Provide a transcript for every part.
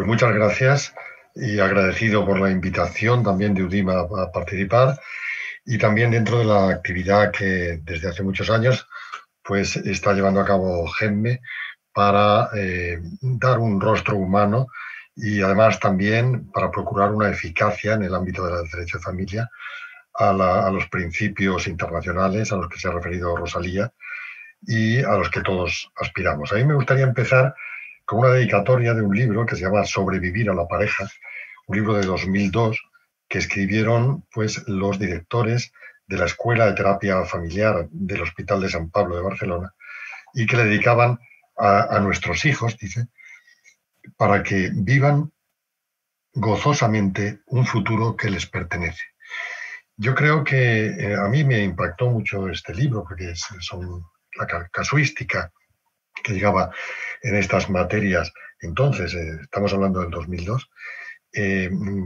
Pues muchas gracias y agradecido por la invitación también de UDIMA a participar y también dentro de la actividad que desde hace muchos años pues está llevando a cabo GEMME para dar un rostro humano y además también para procurar una eficacia en el ámbito del derecho de familia a los principios internacionales a los que se ha referido Rosalía y a los que todos aspiramos. A mí me gustaría empezar con una dedicatoria de un libro que se llama Sobrevivir a la pareja, un libro de 2002 que escribieron pues, los directores de la Escuela de Terapia Familiar del Hospital de San Pablo de Barcelona y que le dedicaban a nuestros hijos, dice, para que vivan gozosamente un futuro que les pertenece. Yo creo que a mí me impactó mucho este libro porque son la casuística que llegaba en estas materias. Entonces, estamos hablando del 2002,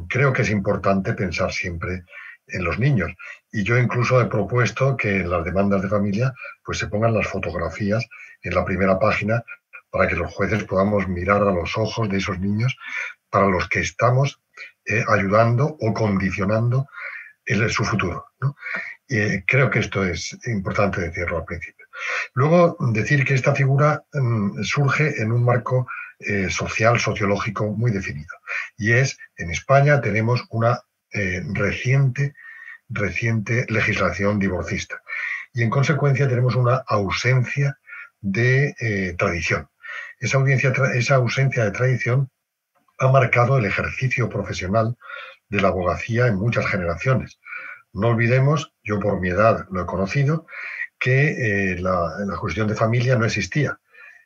creo que es importante pensar siempre en los niños. Y yo incluso he propuesto que en las demandas de familia pues se pongan las fotografías en la primera página para que los jueces podamos mirar a los ojos de esos niños para los que estamos ayudando o condicionando su futuro, ¿no? Creo que esto es importante decirlo al principio. Luego, decir que esta figura surge en un marco social, sociológico muy definido. Y es, en España tenemos una reciente legislación divorcista. Y en consecuencia tenemos una ausencia de tradición. Esa ausencia de tradición ha marcado el ejercicio profesional de la abogacía en muchas generaciones. No olvidemos, yo por mi edad lo he conocido, que la jurisdicción de familia no existía.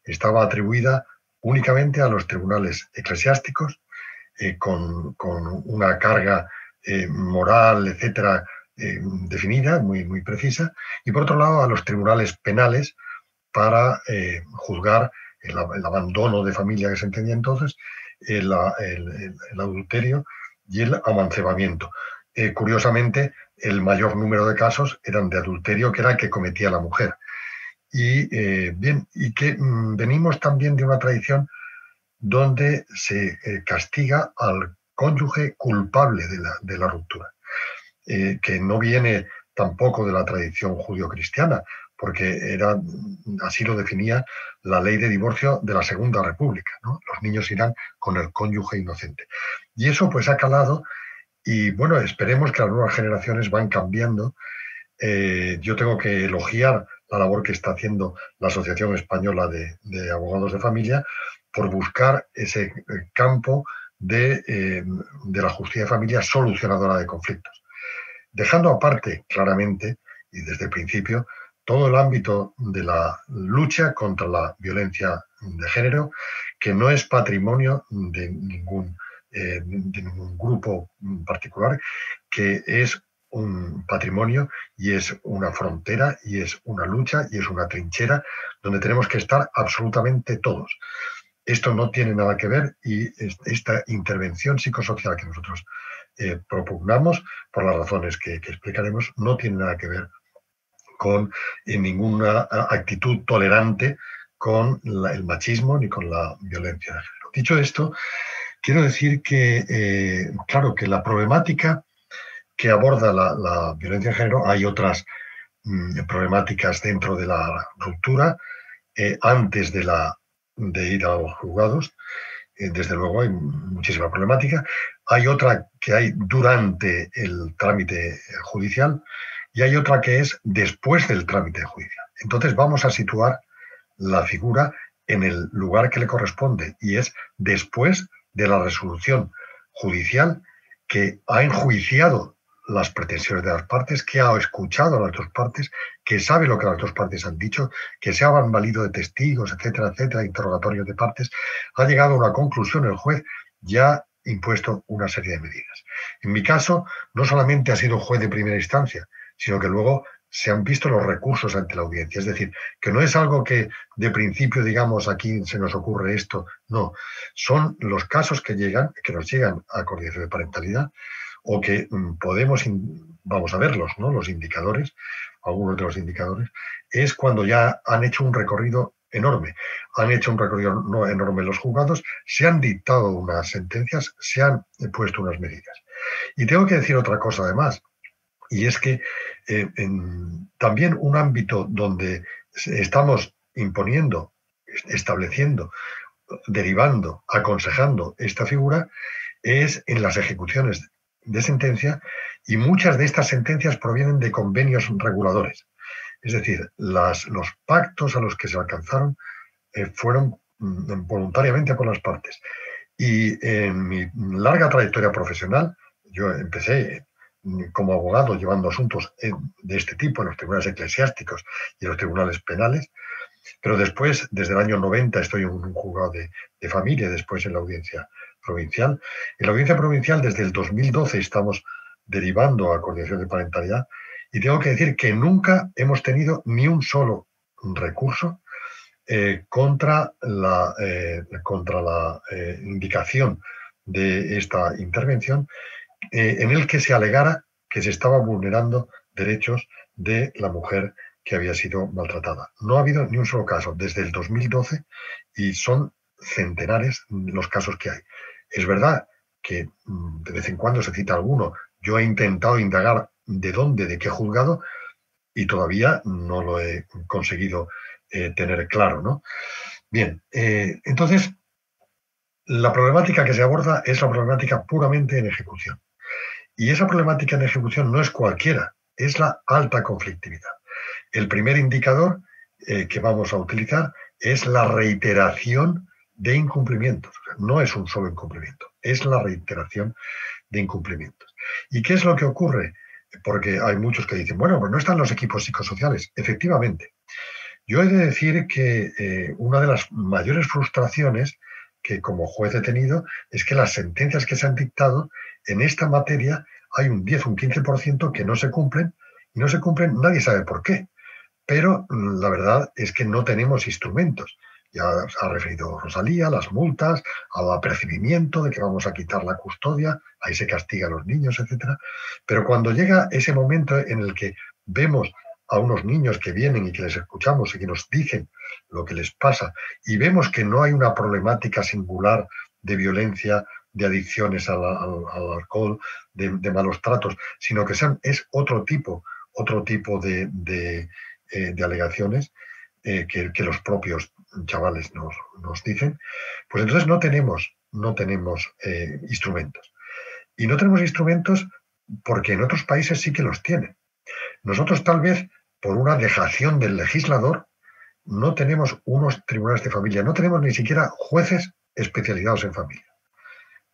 Estaba atribuida únicamente a los tribunales eclesiásticos, con una carga moral, etcétera, definida, muy precisa, y por otro lado a los tribunales penales para juzgar el abandono de familia que se entendía entonces, el adulterio y el amancebamiento. Curiosamente, el mayor número de casos eran de adulterio, que era el que cometía la mujer. Y que venimos también de una tradición donde se castiga al cónyuge culpable de la ruptura, que no viene tampoco de la tradición judio-cristiana, porque así lo definía la ley de divorcio de la Segunda República, ¿no? Los niños irán con el cónyuge inocente. Y eso pues ha calado y bueno, esperemos que las nuevas generaciones van cambiando. Yo tengo que elogiar la labor que está haciendo la Asociación Española de Abogados de Familia por buscar ese campo de la justicia de familia solucionadora de conflictos. Dejando aparte claramente, y desde el principio, todo el ámbito de la lucha contra la violencia de género, que no es patrimonio de ningún grupo particular, que es un patrimonio y es una frontera y es una lucha y es una trinchera donde tenemos que estar absolutamente todos. Esto no tiene nada que ver y esta intervención psicosocial que nosotros propugnamos, por las razones que explicaremos, no tiene nada que ver con ninguna actitud tolerante con el machismo ni con la violencia de género. Dicho esto, quiero decir que, claro, que la problemática que aborda la violencia de género, hay otras problemáticas dentro de la ruptura, antes de ir a los juzgados, desde luego hay muchísima problemática. Hay otra que hay durante el trámite judicial y hay otra que es después del trámite judicial. Entonces vamos a situar la figura en el lugar que le corresponde y es después de la resolución judicial que ha enjuiciado las pretensiones de las partes, que ha escuchado a las dos partes, que sabe lo que las dos partes han dicho, que se han valido de testigos, etcétera, etcétera, interrogatorios de partes, ha llegado a una conclusión el juez y ha impuesto una serie de medidas. En mi caso, no solamente ha sido juez de primera instancia, sino que luego se han visto los recursos ante la audiencia. Es decir, que no es algo que de principio digamos aquí se nos ocurre esto, no. Son los casos que nos llegan a coordinación de parentalidad o que vamos a verlos, ¿no? Los indicadores, algunos de los indicadores, es cuando ya han hecho un recorrido enorme. Han hecho un recorrido enorme los juzgados, se han dictado unas sentencias, se han puesto unas medidas. Y tengo que decir otra cosa además, y es que también un ámbito donde estamos imponiendo, estableciendo, derivando, aconsejando esta figura es en las ejecuciones de sentencia, y muchas de estas sentencias provienen de convenios reguladores. Es decir, los pactos a los que se alcanzaron fueron voluntariamente por las partes. Y en mi larga trayectoria profesional, yo empecé como abogado llevando asuntos de este tipo en los tribunales eclesiásticos y en los tribunales penales, pero después, desde el año 90, estoy en un juzgado de familia, después en la audiencia provincial. En la audiencia provincial, desde el 2012, estamos derivando a coordinación de parentalidad, y tengo que decir que nunca hemos tenido ni un solo recurso contra la indicación de esta intervención en el que se alegara que se estaba vulnerando derechos de la mujer que había sido maltratada. No ha habido ni un solo caso desde el 2012 y son centenares los casos que hay. Es verdad que de vez en cuando se cita alguno. Yo he intentado indagar de dónde, de qué juzgado, y todavía no lo he conseguido tener claro, ¿no? Bien, entonces, la problemática que se aborda es la problemática puramente en ejecución. Y esa problemática en ejecución no es cualquiera, es la alta conflictividad. El primer indicador que vamos a utilizar es la reiteración de incumplimientos. O sea, no es un solo incumplimiento, es la reiteración de incumplimientos. ¿Y qué es lo que ocurre? Porque hay muchos que dicen, bueno, pues no están los equipos psicosociales. Efectivamente, yo he de decir que una de las mayores frustraciones que como juez he tenido es que las sentencias que se han dictado en esta materia hay un 10, un 15% que no se cumplen, y no se cumplen, nadie sabe por qué. Pero la verdad es que no tenemos instrumentos. Ya se ha referido Rosalía, las multas, al apercibimiento de que vamos a quitar la custodia, ahí se castiga a los niños, etcétera. Pero cuando llega ese momento en el que vemos a unos niños que vienen y que les escuchamos y que nos dicen lo que les pasa, y vemos que no hay una problemática singular de violencia, de adicciones al alcohol, de malos tratos, sino que es otro tipo de alegaciones que los propios chavales nos dicen, pues entonces no tenemos instrumentos. Y no tenemos instrumentos porque en otros países sí que los tienen. Nosotros tal vez, por una dejación del legislador, no tenemos unos tribunales de familia, no tenemos ni siquiera jueces especializados en familia.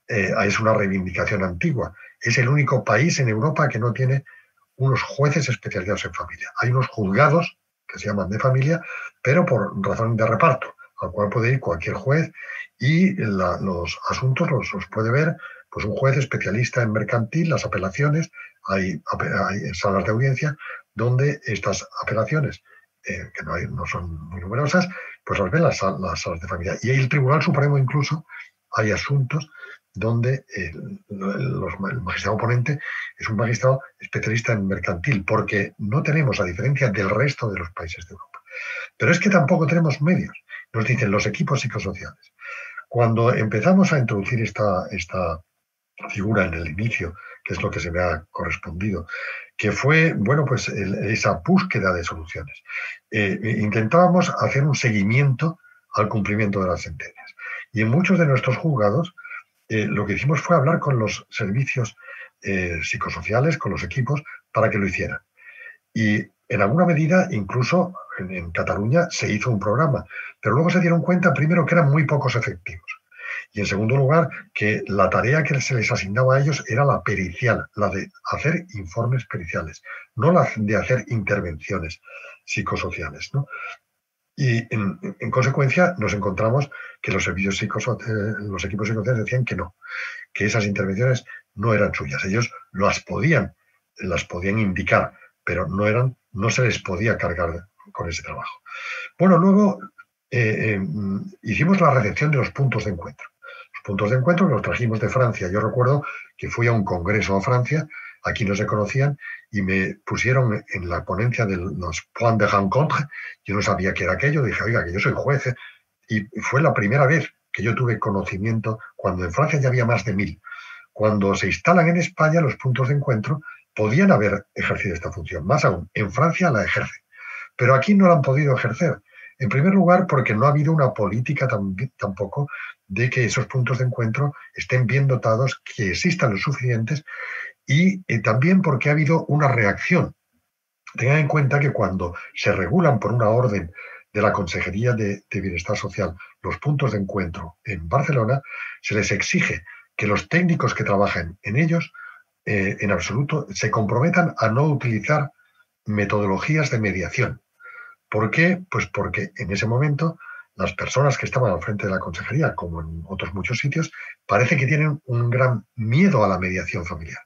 Es una reivindicación antigua. Es el único país en Europa que no tiene unos jueces especializados en familia. Hay unos juzgados que se llaman de familia, pero por razón de reparto, al cual puede ir cualquier juez, y los asuntos los puede ver pues un juez especialista en mercantil, las apelaciones. Hay salas de audiencia donde estas apelaciones, que no son muy numerosas, pues las ven las salas de familia. Y el Tribunal Supremo incluso hay asuntos donde el magistrado ponente es un magistrado especialista en mercantil, porque no tenemos, a diferencia del resto de los países de Europa. Pero es que tampoco tenemos medios, nos dicen los equipos psicosociales. Cuando empezamos a introducir esta figura en el inicio, que es lo que se me ha correspondido, que fue, bueno, pues esa búsqueda de soluciones. Intentábamos hacer un seguimiento al cumplimiento de las sentencias. Y en muchos de nuestros juzgados, lo que hicimos fue hablar con los servicios psicosociales, con los equipos, para que lo hicieran. Y en alguna medida, incluso en Cataluña, se hizo un programa, pero luego se dieron cuenta, primero, que eran muy pocos efectivos. Y en segundo lugar, que la tarea que se les asignaba a ellos era la pericial, la de hacer informes periciales, no la de hacer intervenciones psicosociales, ¿no? Y en consecuencia nos encontramos que los servicios los equipos psicosociales decían que no, que esas intervenciones no eran suyas. Ellos las podían indicar, pero no se les podía cargar con ese trabajo. Bueno, luego hicimos la recepción de los puntos de encuentro. Los puntos de encuentro que los trajimos de Francia. Yo recuerdo que fui a un congreso a Francia aquí no se conocían, y me pusieron en la ponencia de los points de rencontre. Yo no sabía qué era aquello, dije, oiga, que yo soy juez, y fue la primera vez que yo tuve conocimiento, cuando en Francia ya había más de 1000. Cuando se instalan en España los puntos de encuentro, podían haber ejercido esta función. Más aún, en Francia la ejercen, pero aquí no la han podido ejercer. En primer lugar, porque no ha habido una política tampoco de que esos puntos de encuentro estén bien dotados, que existan los suficientes, y también porque ha habido una reacción. Tengan en cuenta que cuando se regulan por una orden de la Consejería de Bienestar Social los puntos de encuentro en Barcelona, se les exige que los técnicos que trabajan en ellos, en absoluto, se comprometan a no utilizar metodologías de mediación. ¿Por qué? Pues porque en ese momento las personas que estaban al frente de la consejería, como en otros muchos sitios, parece que tienen un gran miedo a la mediación familiar.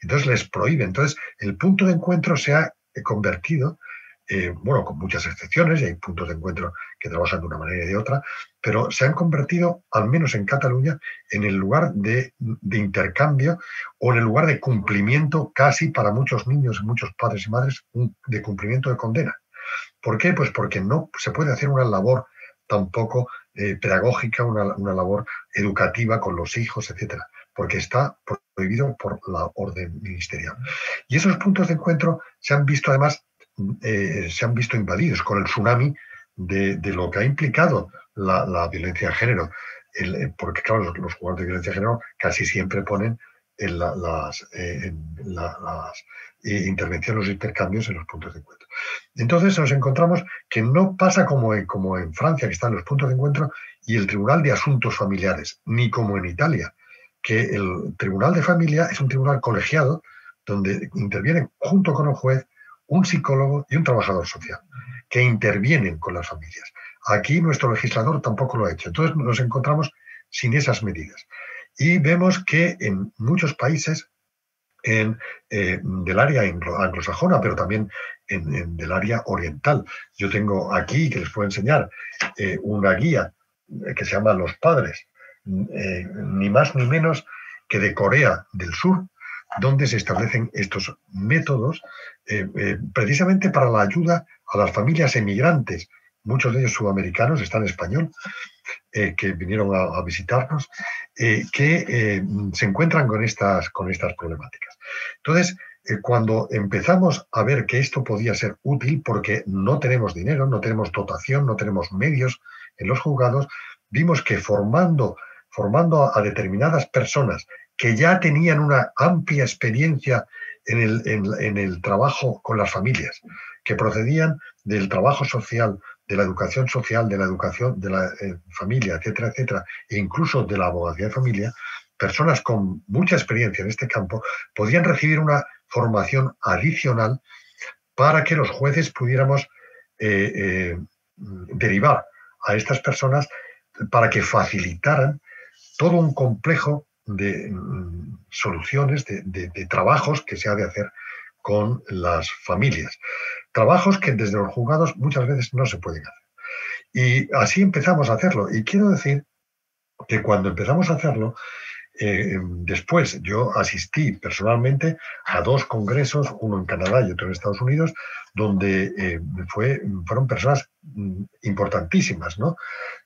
Entonces les prohíbe. Entonces el punto de encuentro se ha convertido, bueno, con muchas excepciones, y hay puntos de encuentro que trabajan de una manera y de otra, pero se han convertido, al menos en Cataluña, en el lugar de intercambio, o en el lugar de cumplimiento, casi para muchos niños, muchos padres y madres, de cumplimiento de condena. ¿Por qué? Pues porque no se puede hacer una labor tampoco pedagógica, una labor educativa con los hijos, etcétera, porque está prohibido por la orden ministerial. Y esos puntos de encuentro se han visto además, se han visto invadidos con el tsunami de lo que ha implicado la violencia de género. Porque claro, los jugadores de violencia de género casi siempre ponen en las intervenciones, los intercambios en los puntos de encuentro. Entonces nos encontramos que no pasa como en Francia, que están los puntos de encuentro y el Tribunal de Asuntos Familiares, ni como en Italia, que el Tribunal de Familia es un tribunal colegiado donde intervienen junto con el juez un psicólogo y un trabajador social, que intervienen con las familias. Aquí nuestro legislador tampoco lo ha hecho. Entonces nos encontramos sin esas medidas. Y vemos que en muchos países del área anglosajona, pero también del área oriental. Yo tengo aquí, que les puedo enseñar, una guía que se llama Los Padres, ni más ni menos que de Corea del Sur, donde se establecen estos métodos precisamente para la ayuda a las familias emigrantes. Muchos de ellos sudamericanos, están en español, que vinieron a visitarnos, que se encuentran con estas problemáticas. Entonces, cuando empezamos a ver que esto podía ser útil, porque no tenemos dinero, no tenemos dotación, no tenemos medios en los juzgados, vimos que formando a determinadas personas que ya tenían una amplia experiencia en el trabajo con las familias, que procedían del trabajo social, de la educación social, de la educación de la familia, etcétera, etcétera, e incluso de la abogacía de familia, personas con mucha experiencia en este campo podían recibir una formación adicional para que los jueces pudiéramos derivar a estas personas para que facilitaran todo un complejo de soluciones, de trabajos que se ha de hacer con las familias. Trabajos que desde los juzgados muchas veces no se pueden hacer. Y así empezamos a hacerlo. Y quiero decir que cuando empezamos a hacerlo, después yo asistí personalmente a 2 congresos, uno en Canadá y otro en Estados Unidos, donde fueron personas importantísimas, ¿no?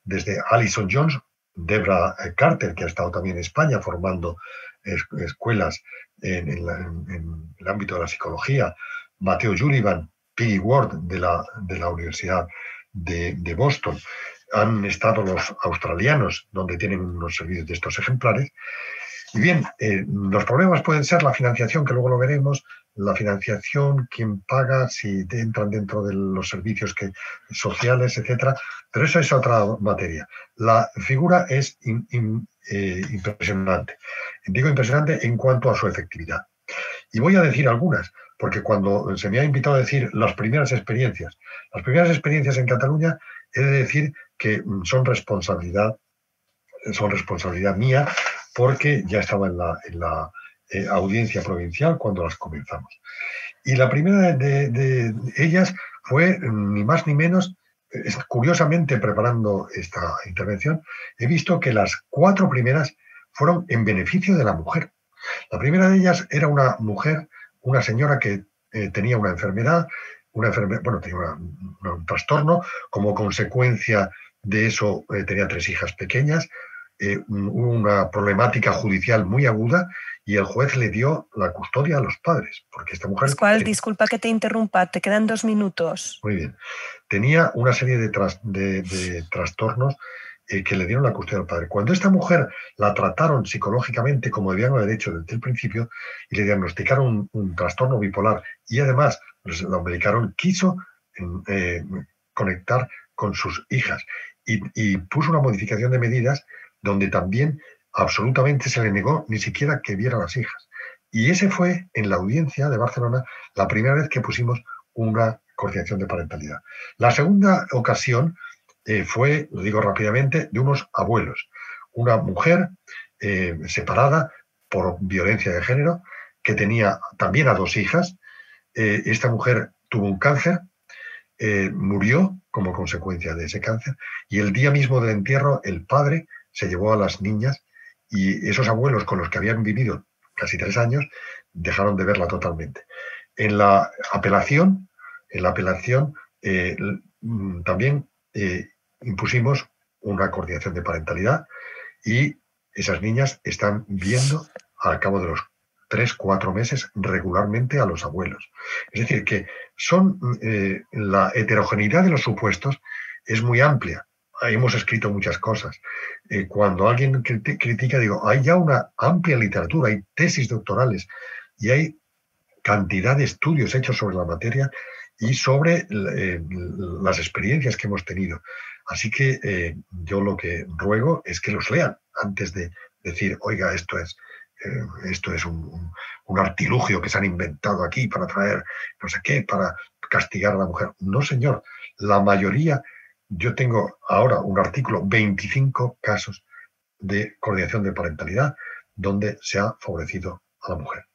Desde Alison Jones, Debra Carter, que ha estado también en España formando escuelas en el ámbito de la psicología, Mateo Sullivan, Peggy Ward de la Universidad de Boston. Han estado los australianos, donde tienen unos servicios de estos ejemplares. Y bien, los problemas pueden ser la financiación, que luego lo veremos, la financiación, quién paga, si entran dentro de los servicios sociales, etcétera, pero eso es otra materia. La figura es impresionante. Digo impresionante en cuanto a su efectividad. Y voy a decir algunas, porque cuando se me ha invitado a decir las primeras experiencias en Cataluña, he de decir que son responsabilidad mía, porque ya estaba en la audiencia provincial cuando las comenzamos. Y la primera de ellas fue ni más ni menos, curiosamente preparando esta intervención, he visto que las 4 primeras fueron en beneficio de la mujer. La primera de ellas era una mujer una señora que tenía una enfermedad, bueno, tenía un trastorno, como consecuencia de eso tenía 3 hijas pequeñas, una problemática judicial muy aguda y el juez le dio la custodia a los padres, porque esta mujer... Pascual, disculpa que te interrumpa, te quedan 2 minutos. Muy bien. Tenía una serie de trastornos que le dieron la custodia al padre. Cuando esta mujer la trataron psicológicamente, como debían haber hecho desde el principio, y le diagnosticaron un trastorno bipolar y además la medicaron, quiso conectar con sus hijas y puso una modificación de medidas donde también absolutamente se le negó ni siquiera que viera a las hijas. Y ese fue, en la audiencia de Barcelona, la primera vez que pusimos una coordinación de parentalidad. La segunda ocasión fue, lo digo rápidamente, de unos abuelos. Una mujer separada por violencia de género, que tenía también a 2 hijas. Esta mujer tuvo un cáncer, murió como consecuencia de ese cáncer, y el día mismo del entierro el padre se llevó a las niñas y esos abuelos con los que habían vivido casi 3 años dejaron de verla totalmente. En la apelación también impusimos una coordinación de parentalidad y esas niñas están viendo al cabo de los 3-4 meses regularmente a los abuelos. Es decir, que la heterogeneidad de los supuestos es muy amplia. Hemos escrito muchas cosas. Cuando alguien critica, digo, hay ya una amplia literatura, hay tesis doctorales y hay cantidad de estudios hechos sobre la materia y sobre las experiencias que hemos tenido. Así que yo lo que ruego es que los lean antes de decir, oiga, esto es un artilugio que se han inventado aquí para traer no sé qué, para castigar a la mujer. No, señor. La mayoría, yo tengo ahora un artículo, 25 casos de coordinación de parentalidad donde se ha favorecido a la mujer.